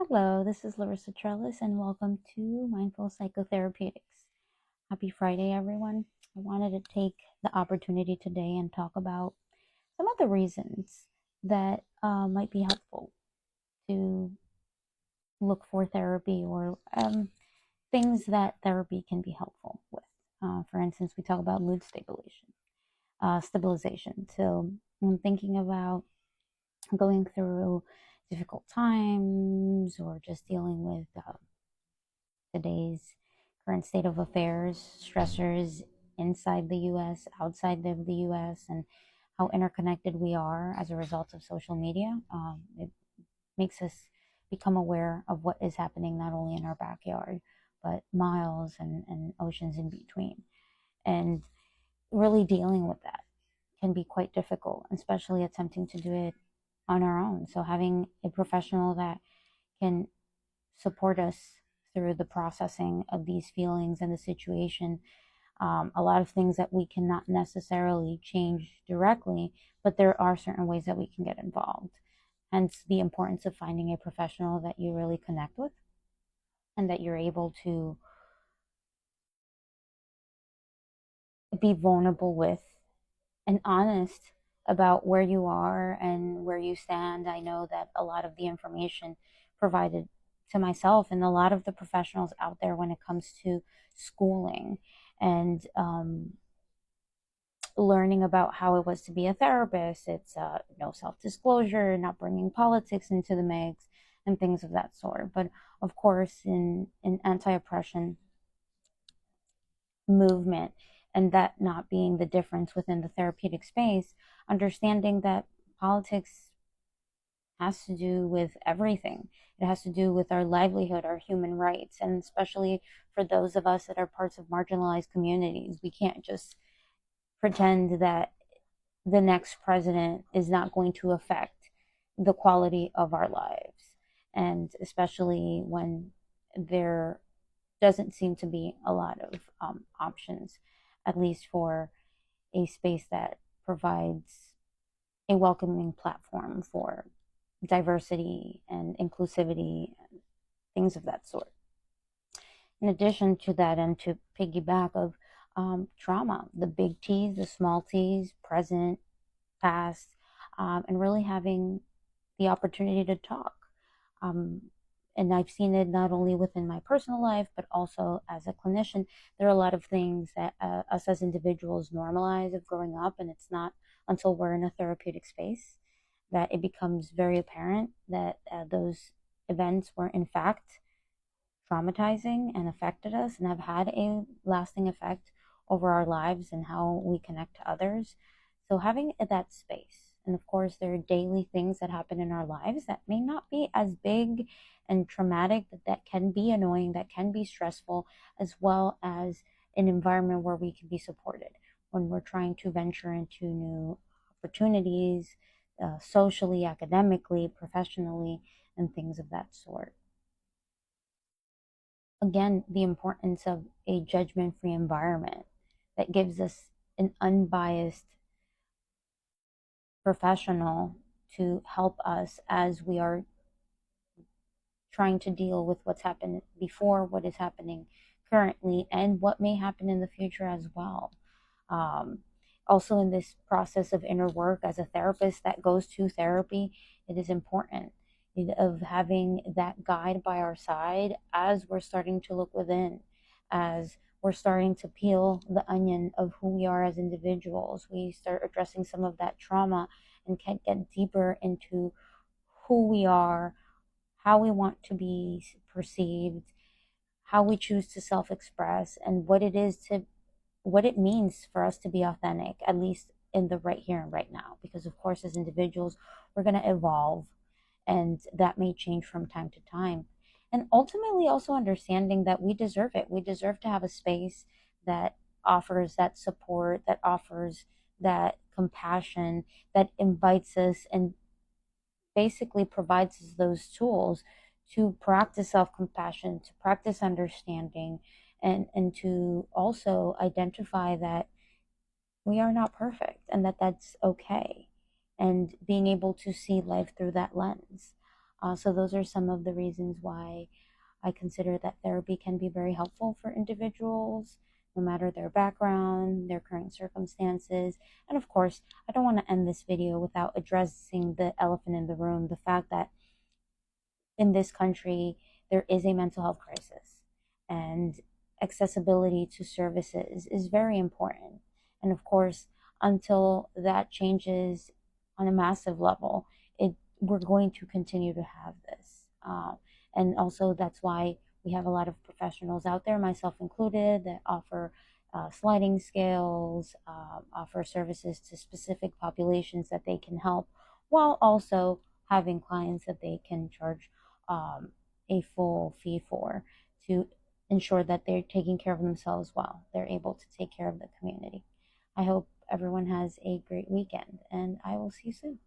Hello, this is Larissa Trellis, and welcome to Mindful Psychotherapeutics. Happy Friday, everyone. I wanted to take the opportunity today and talk about some of the reasons that might be helpful to look for therapy or things that therapy can be helpful with. For instance, we talk about mood stabilization. So I'm thinking about going through difficult times or just dealing with today's current state of affairs, stressors inside the US, outside of the US, and how interconnected we are as a result of social media. It makes us become aware of what is happening not only in our backyard, but miles and oceans in between. And really dealing with that can be quite difficult, especially attempting to do it on our own. So having a professional that can support us through the processing of these feelings and the situation. A lot of things that we cannot necessarily change directly, but there are certain ways that we can get involved. Hence, the importance of finding a professional that you really connect with and that you're able to be vulnerable with and honest about where you are and where you stand. I know that a lot of the information provided to myself and a lot of the professionals out there when it comes to schooling and learning about how it was to be a therapist. It's no self disclosure, not bringing politics into the mix, and things of that sort. But of course, in anti oppression movement, and that not being the difference within the therapeutic space, understanding that politics has to do with everything. It has to do with our livelihood, our human rights, and especially for those of us that are parts of marginalized communities. We can't just pretend that the next president is not going to affect the quality of our lives. And especially when there doesn't seem to be a lot of options, at least for a space that provides a welcoming platform for diversity and inclusivity and things of that sort. In addition to that, and to piggyback of trauma, the big T's, the small T's, present, past, and really having the opportunity to talk. Um, and I've seen it not only within my personal life, but also as a clinician. There are a lot of things that us as individuals normalize of growing up, and it's not until we're in a therapeutic space that it becomes very apparent that those events were in fact traumatizing and affected us and have had a lasting effect over our lives and how we connect to others. So having that space, and of course there are daily things that happen in our lives that may not be as big and traumatic, but that can be annoying, that can be stressful, as well as an environment where we can be supported when we're trying to venture into new opportunities, socially, academically, professionally, and things of that sort. Again, the importance of a judgment free environment that gives us an unbiased professional to help us as we are trying to deal with what's happened before, what is happening currently, and what may happen in the future as well. Um, Also, in this process of inner work as a therapist that goes to therapy, it is important of having that guide by our side as we're starting to look within, as we're starting to peel the onion of who we are as individuals. We start addressing some of that trauma and can get deeper into who we are, how we want to be perceived, how we choose to self express, and what it means for us to be authentic, at least in the right here and right now. Because, of course, as individuals, we're going to evolve and that may change from time to time. And ultimately, also understanding that we deserve it. We deserve to have a space that offers that support, that offers that compassion, that invites us and basically provides us those tools to practice self compassion, to practice understanding, and to also identify that we are not perfect and that that's okay. And being able to see life through that lens. So those are some of the reasons why I consider that therapy can be very helpful for individuals, no matter their background, their current circumstances. And of course, I don't want to end this video without addressing the elephant in the room, the fact that in this country, there is a mental health crisis, and accessibility to services is very important. And of course, until that changes on a massive level, we're going to continue to have this. And also, that's why we have a lot of professionals out there, myself included, that offer sliding scales, offer services to specific populations that they can help, while also having clients that they can charge um, a full fee for, to ensure that they're taking care of themselves well. They're able to take care of the community. I hope everyone has a great weekend, and I will see you soon.